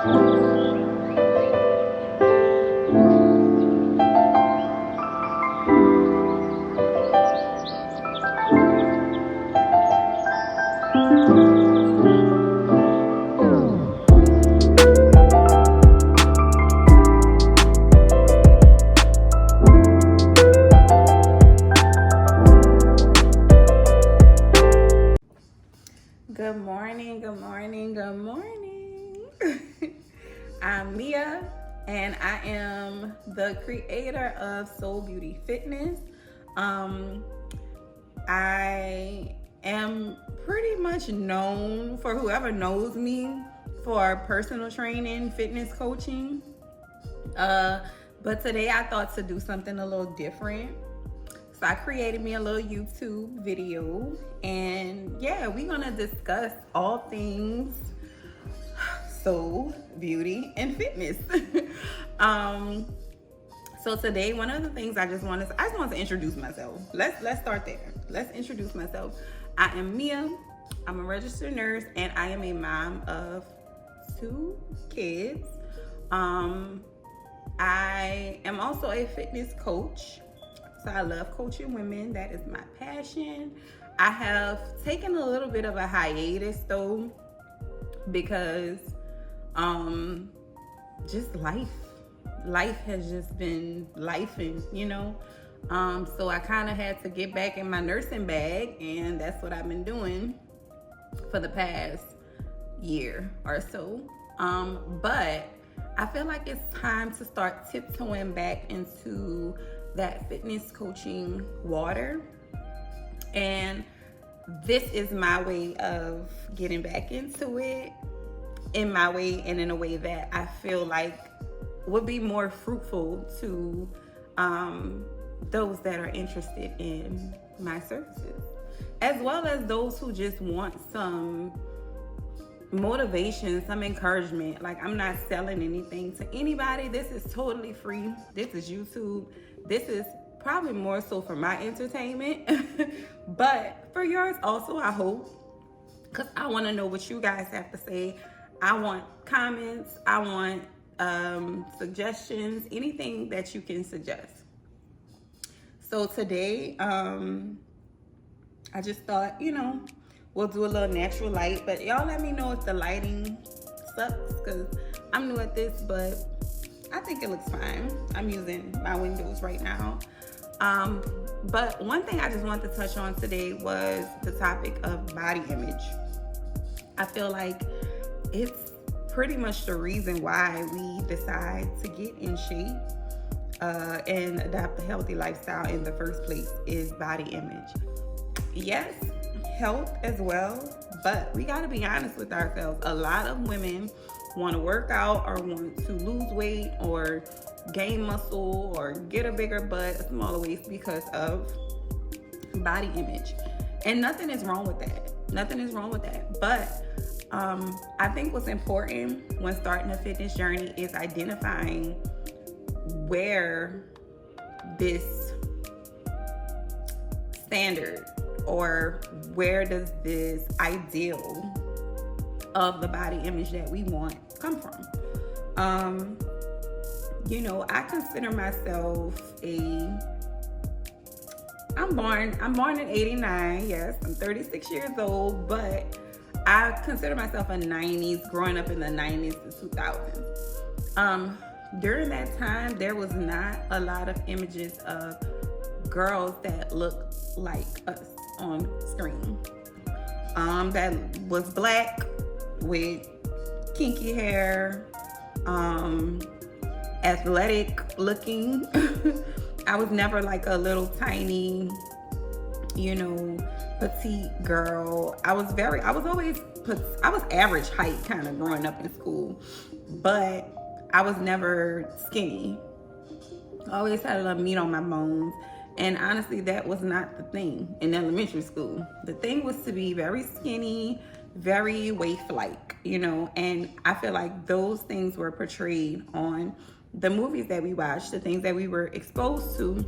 Good morning, good morning, good morning. I'm Mia, and I am the creator of Soul Beauty Fitness. I am pretty much known, for whoever knows me, for personal training, fitness coaching. But today I thought to do something a little different. So I created me a little YouTube video, and yeah, we're gonna discuss all things soul, beauty, and fitness. So today, one of the things I just want to introduce myself. Let's start there. Let's introduce myself. I am Mia. I'm a registered nurse, and I am a mom of 2 kids. I am also a fitness coach. So I love coaching women. That is my passion. I have taken a little bit of a hiatus though, because just life has just been lifing, you know. So I kind of had to get back in my nursing bag, and that's what I've been doing for the past year or so. But I feel like it's time to start tiptoeing back into that fitness coaching water, and this is my way of getting back into it in my way, and in a way that I feel like would be more fruitful to those that are interested in my services, as well as those who just want some motivation, some encouragement. Like, I'm not selling anything to anybody. This is totally free. This is YouTube. This is probably more so for my entertainment, but for yours also, I hope, because I want to know what you guys have to say. I want comments. I want suggestions, anything that you can suggest. So today, I just thought, we'll do a little natural light, but y'all let me know if the lighting sucks, because I'm new at this, but I think it looks fine. I'm using my windows right now. But one thing I just wanted to touch on today was the topic of body image. I feel like it's pretty much the reason why we decide to get in shape and adopt a healthy lifestyle in the first place is body image. Yes, health as well, but we gotta be honest with ourselves. A lot of women want to work out or want to lose weight or gain muscle or get a bigger butt, a smaller waist, because of body image. And nothing is wrong with that. Nothing is wrong with that. But I think what's important when starting a fitness journey is identifying where this standard, or where does this ideal of the body image that we want come from. I consider myself I'm born in 89. Yes, I'm 36 years old, but I consider myself a 90s, growing up in the 90s to 2000s. During that time, there was not a lot of images of girls that look like us on screen. That was black with kinky hair, athletic looking. I was never like a little tiny, petite girl. I was average height kind of growing up in school, but I was never skinny. I always had a little meat on my bones. And honestly, that was not the thing in elementary school. The thing was to be very skinny, very waif-like, and I feel like those things were portrayed on the movies that we watched, the things that we were exposed to.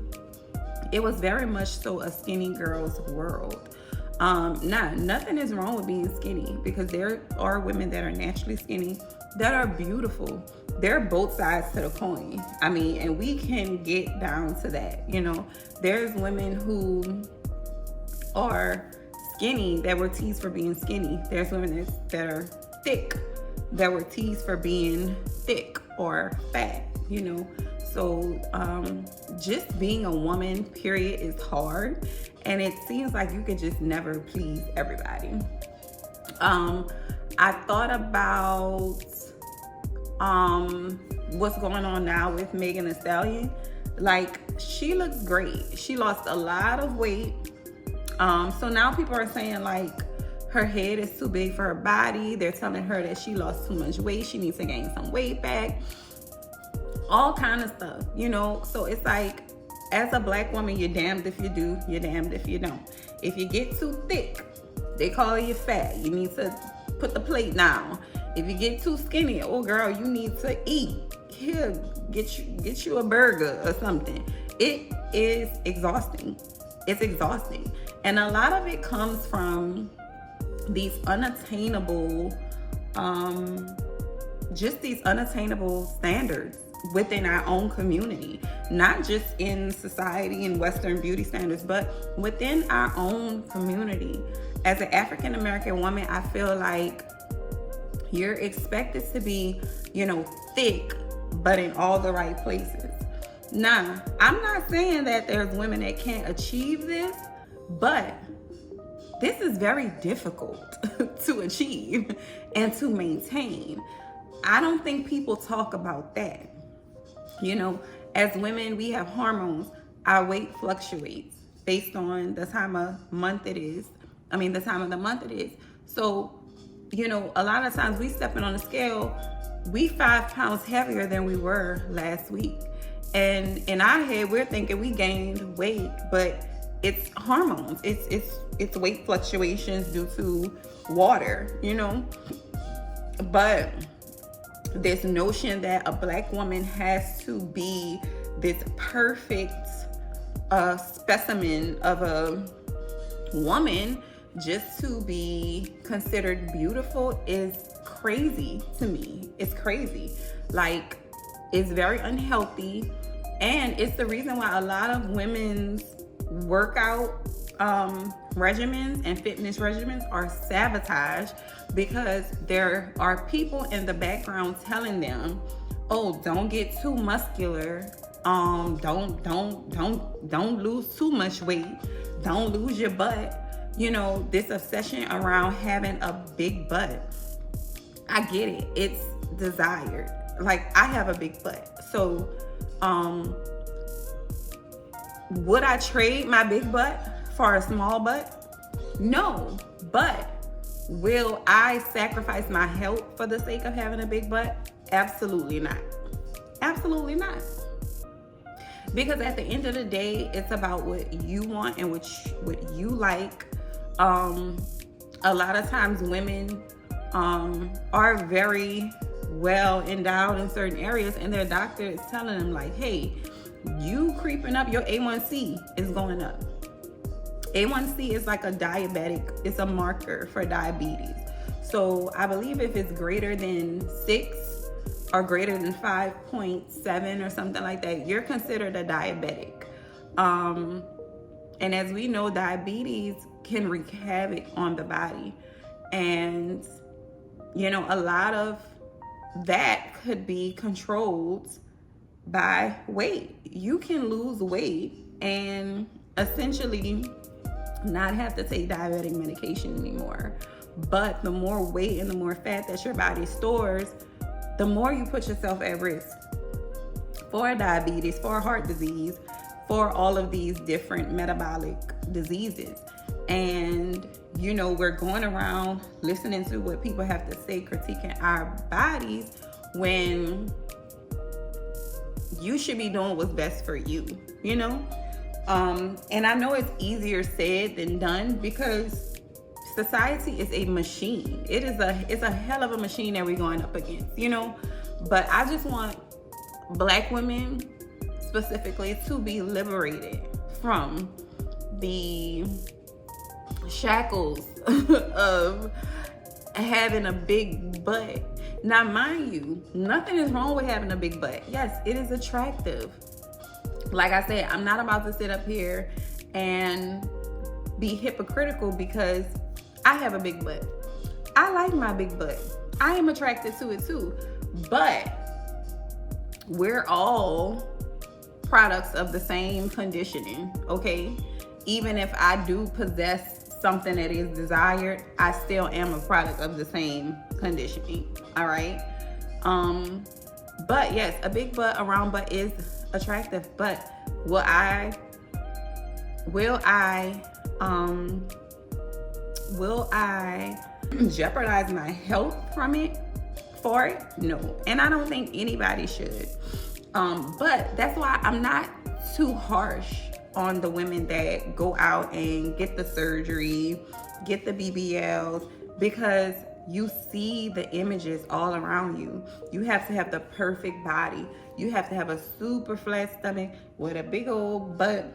It was very much so a skinny girl's world. Nothing is wrong with being skinny, because there are women that are naturally skinny that are beautiful. They're both sides to the coin. I mean, and we can get down to that. You know, there's women who are skinny that were teased for being skinny. There's women that are thick that were teased for being thick or fat, you know. So just being a woman, period, is hard. And it seems like you could just never please everybody. I thought about what's going on now with Megan Thee Stallion. Like, she looks great. She lost a lot of weight. So now people are saying like her head is too big for her body. They're telling her that she lost too much weight. She needs to gain some weight back. All kind of stuff, you know. So it's like, as a black woman, you're damned if you do, you're damned if you don't. If you get too thick, they call you fat. You need to put the plate down. If you get too skinny, oh girl, you need to eat. Here, get you a burger or something. It is exhausting. It's exhausting. And a lot of it comes from these unattainable, just these unattainable standards within our own community, not just in society and Western beauty standards, but within our own community. As an African American woman, I feel like you're expected to be, you know, thick, but in all the right places. Now, I'm not saying that there's women that can't achieve this, but this is very difficult to achieve and to maintain. I don't think people talk about that. You know, as women, we have hormones. Our weight fluctuates based on the time of month it is. I mean, the time of the month it is. So, you know, a lot of times we stepping on the scale, we 5 pounds heavier than we were last week. And in our head, we're thinking we gained weight, but it's hormones. It's weight fluctuations due to water, you know. But this notion that a black woman has to be this perfect specimen of a woman just to be considered beautiful is crazy to me. It's crazy. Like, it's very unhealthy, and it's the reason why a lot of women's workout regimens and fitness regimens are sabotaged, because there are people in the background telling them, oh, don't get too muscular, don't lose too much weight, don't lose your butt. You know, this obsession around having a big butt. I get it. It's desired. Like, I have a big butt. So, would I trade my big butt for a small butt? No. But will I sacrifice my health for the sake of having a big butt? Absolutely not. Absolutely not. Because at the end of the day, it's about what you want and what you like. A lot of times women are very well endowed in certain areas, and their doctor is telling them like, hey, you creeping up, your A1C is going up. A1C is like a diabetic, it's a marker for diabetes. So I believe if it's greater than 6 or greater than 5.7 or something like that, you're considered a diabetic. And as we know, diabetes can wreak havoc on the body. And, you know, a lot of that could be controlled by weight. You can lose weight and essentially not have to take diabetic medication anymore. But the more weight and the more fat that your body stores, the more you put yourself at risk for diabetes, for heart disease, for all of these different metabolic diseases. And, you know, we're going around listening to what people have to say, critiquing our bodies, when you should be doing what's best for you, you know? And I know it's easier said than done, because society is a machine. It's a hell of a machine that we're going up against, you know? But I just want Black women specifically to be liberated from the shackles of having a big butt. Now, mind you, nothing is wrong with having a big butt. Yes, it is attractive. Like I said, I'm not about to sit up here and be hypocritical because I have a big butt. I like my big butt. I am attracted to it too. But we're all products of the same conditioning, okay? Even if I do possess something that is desired, I still am a product of the same conditioning, all right? But yes, a big butt, a round butt is attractive, but will I jeopardize my health from it for it? No, and I don't think anybody should. But that's why I'm not too harsh on the women that go out and get the surgery, get the BBLs, because you see the images all around you. You have to have the perfect body. You have to have a super flat stomach with a big old butt,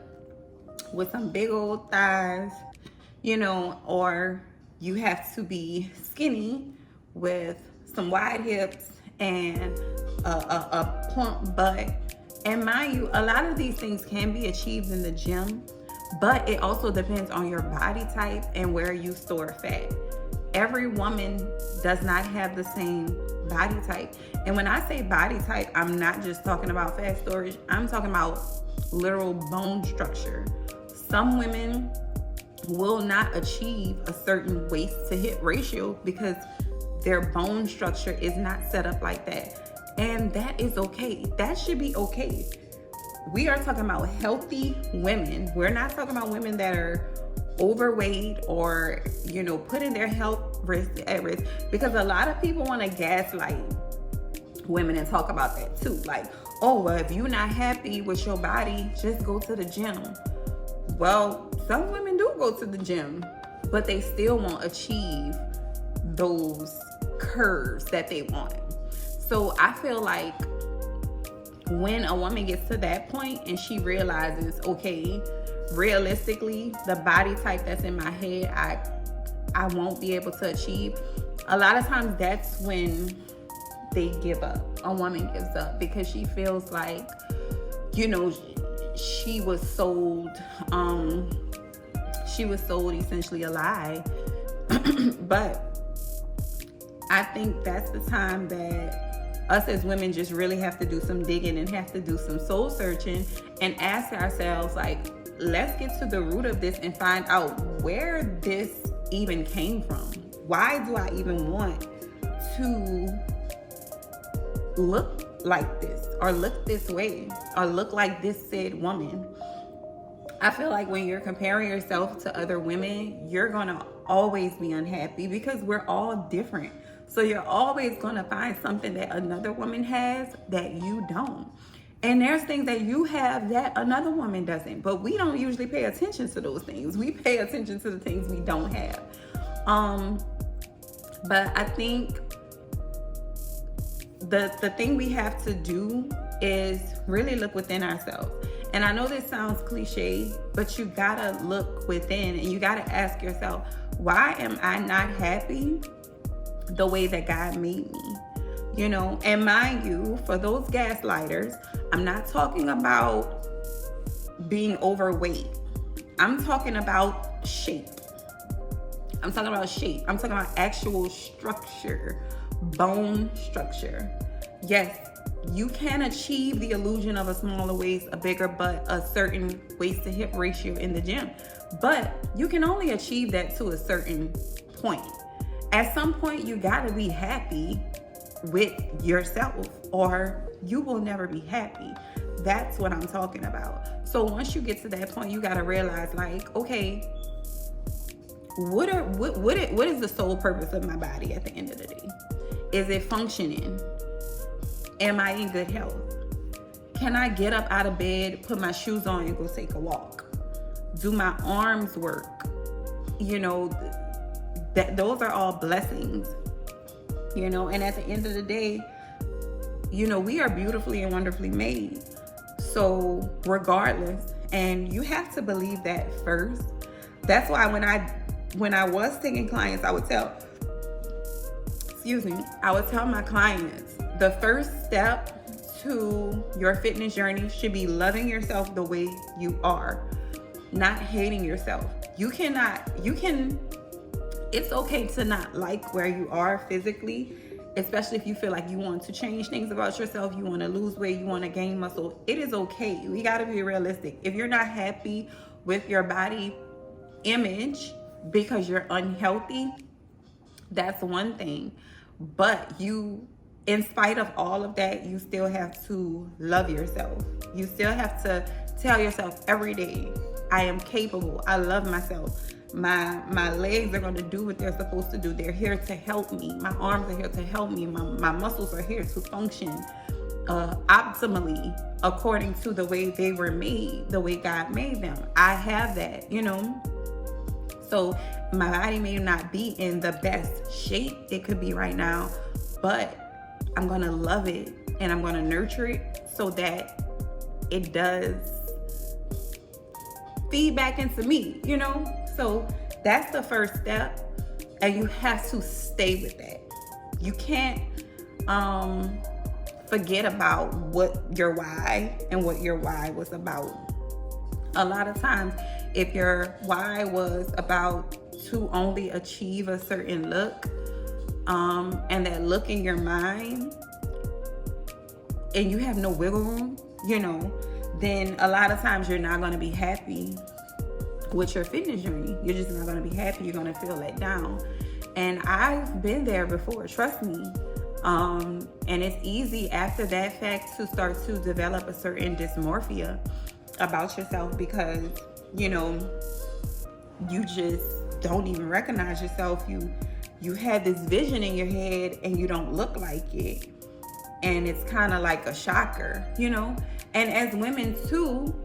with some big old thighs, you know, or you have to be skinny with some wide hips and a plump butt. And mind you, a lot of these things can be achieved in the gym, but it also depends on your body type and where you store fat. Every woman does not have the same body type. And when I say body type, I'm not just talking about fat storage. I'm talking about literal bone structure. Some women will not achieve a certain waist to hip ratio because their bone structure is not set up like that. And that is okay. That should be okay. We are talking about healthy women. We're not talking about women that are overweight or, you know, putting their health at risk, because a lot of people want to gaslight women and talk about that too. Like, oh, well, if you're not happy with your body, just go to the gym. Well, some women do go to the gym, but they still won't achieve those curves that they want. So I feel like when a woman gets to that point and she realizes, okay, realistically, the body type that's in my head, I won't be able to achieve. A lot of times that's when they give up. A woman gives up because she feels like, you know, she was sold essentially a lie. But I think that's the time that us as women just really have to do some digging and have to do some soul searching and ask ourselves, like, let's get to the root of this and find out where this even came from. Why do I even want to look like this or look this way or look like this said woman? I feel like when you're comparing yourself to other women, you're gonna always be unhappy because we're all different. So you're always gonna find something that another woman has that you don't. And there's things that you have that another woman doesn't, but we don't usually pay attention to those things. We pay attention to the things we don't have. But I think the thing we have to do is really look within ourselves. And I know this sounds cliche, but you gotta look within and you gotta ask yourself, why am I not happy the way that God made me? You know, and mind you, for those gaslighters, I'm not talking about being overweight. I'm talking about shape. I'm talking about shape. I'm talking about actual structure, bone structure. Yes, you can achieve the illusion of a smaller waist, a bigger butt, a certain waist to hip ratio in the gym, but you can only achieve that to a certain point. At some point, you gotta be happy with yourself or you will never be happy. That's what I'm talking about. So once you get to that point, you gotta realize, like, okay, what is the sole purpose of my body at the end of the day? Is it functioning? Am I in good health? Can I get up out of bed, put my shoes on and go take a walk? Do my arms work? You know, those are all blessings, you know, and at the end of the day, you know, we are beautifully and wonderfully made. So regardless, and you have to believe that first. That's why when I when I was taking clients, I would tell my clients, the first step to your fitness journey should be loving yourself the way you are, not hating yourself. It's okay to not like where you are physically, especially if you feel like you want to change things about yourself, you want to lose weight, you want to gain muscle. It is okay. We got to be realistic. If you're not happy with your body image because you're unhealthy, that's one thing. But in spite of all of that, you still have to love yourself. You still have to tell yourself every day, I am capable. I love myself. My legs are going to do what they're supposed to do. They're here to help me. My arms are here to help me. My muscles are here to function optimally according to the way they were made, the way God made them. I have that, So my body may not be in the best shape it could be right now, but I'm going to love it and I'm going to nurture it so that it does feed back into me, So that's the first step, and you have to stay with that. You can't forget about what your why was about. A lot of times, if your why was about to only achieve a certain look, and that look in your mind, and you have no wiggle room, then a lot of times you're not going to be happy with your fitness journey. You're just not going to be happy. You're going to feel let down. And I've been there before, trust me. And it's easy after that fact to start to develop a certain dysmorphia about yourself because, you just don't even recognize yourself. You had this vision in your head and you don't look like it. And it's kind of like a shocker, And as women too,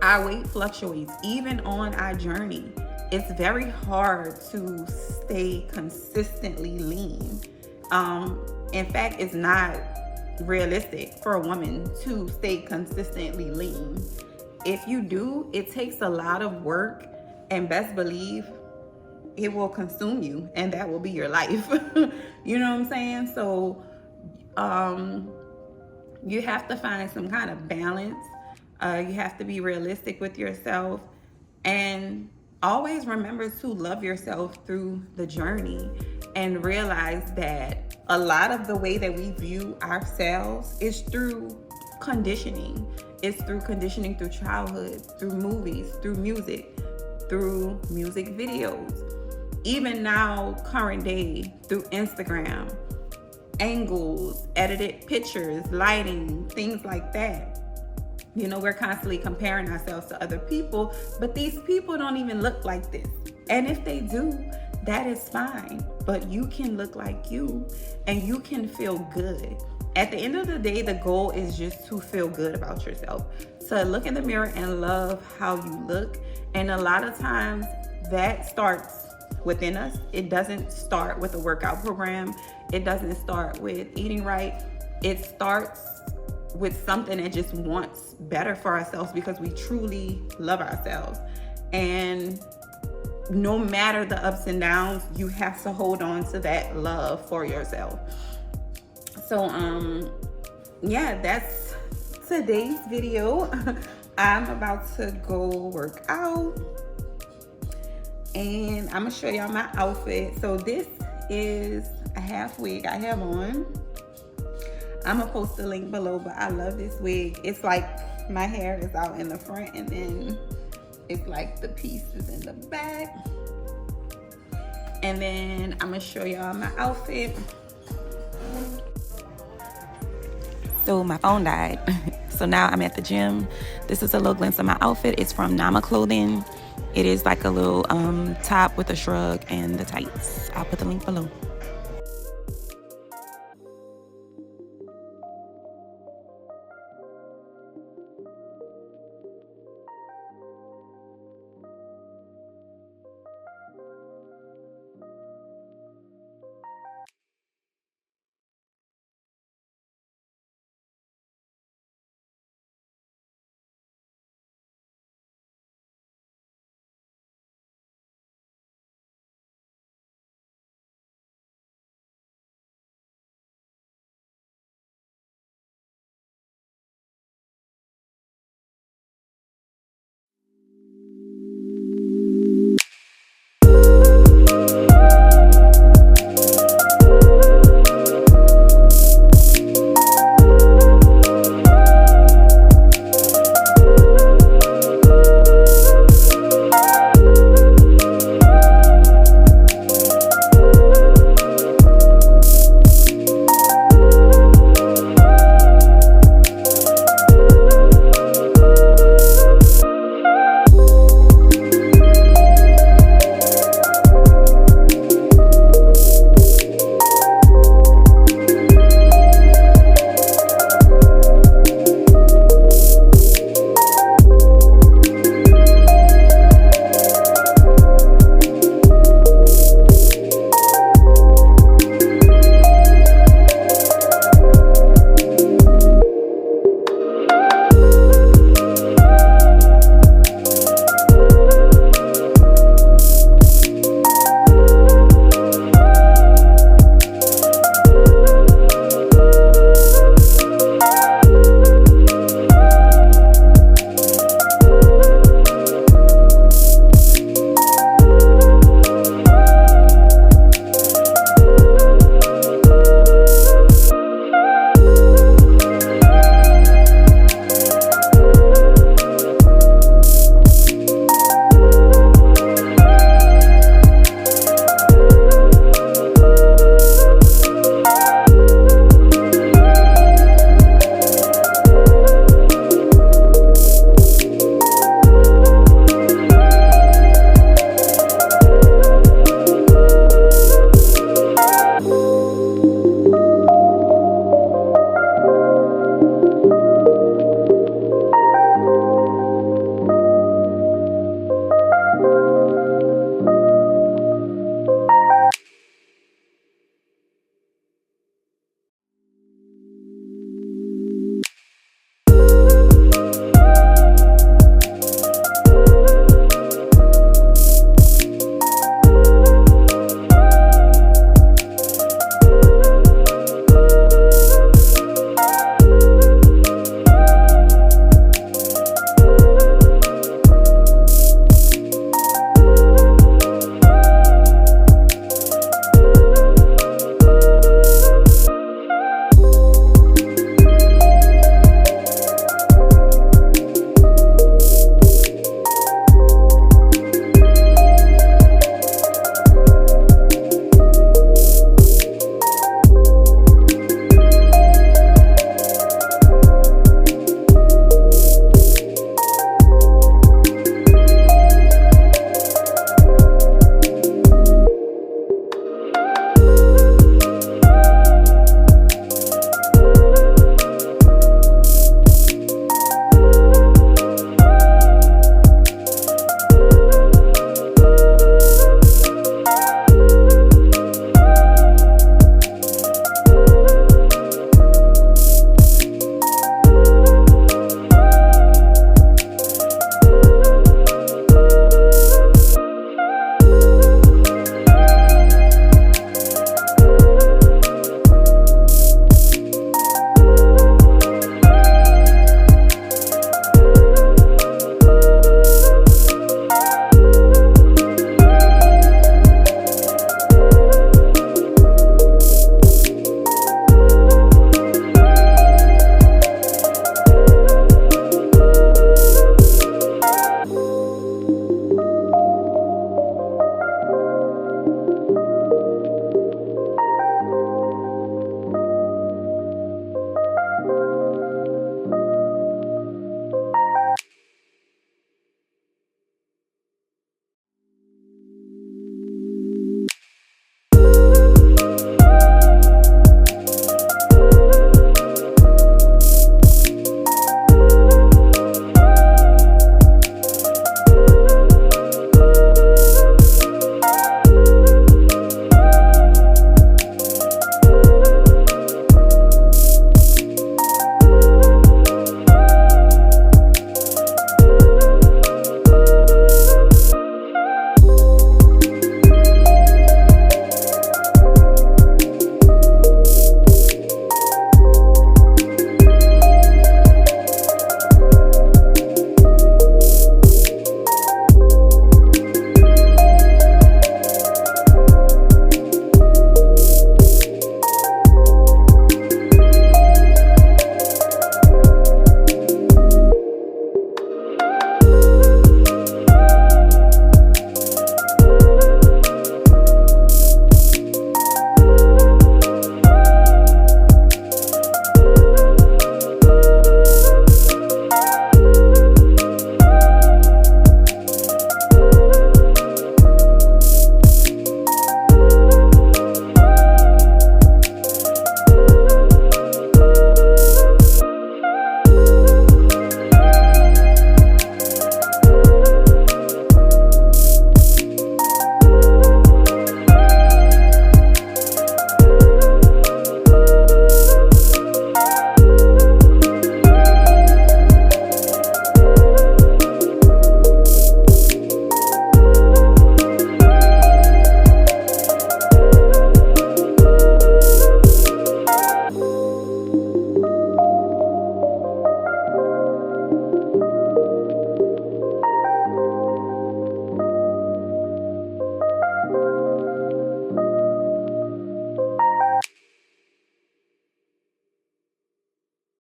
our weight fluctuates. Even on our journey, it's very hard to stay consistently lean. In fact, it's not realistic for a woman to stay consistently lean. If you do, it takes a lot of work, and best believe it will consume you, and that will be your life. You know what I'm saying? So you have to find some kind of balance. You have to be realistic with yourself, and always remember to love yourself through the journey, and realize that a lot of the way that we view ourselves is through conditioning. It's through conditioning through childhood, through movies, through music videos. Even now, current day, through Instagram, angles, edited pictures, lighting, things like that. We're constantly comparing ourselves to other people, but these people don't even look like this. And if they do, that is fine. But you can look like you, and you can feel good. At the end of the day, the goal is just to feel good about yourself. To look in the mirror and love how you look. And a lot of times that starts within us. It doesn't start with a workout program. It doesn't start with eating right. It starts with something that just wants better for ourselves because we truly love ourselves. And no matter the ups and downs, you have to hold on to that love for yourself. So that's today's video. I'm about to go work out, and I'm gonna show y'all my outfit. So this is a half wig I have on. I'm gonna post the link below, but I love this wig. It's like my hair is out in the front, and then it's like the pieces in the back. And then I'm gonna show y'all my outfit. So my phone died. So now I'm at the gym. This is a little glimpse of my outfit. It's from Nama Clothing. It is like a little top with a shrug and the tights. I'll put the link below.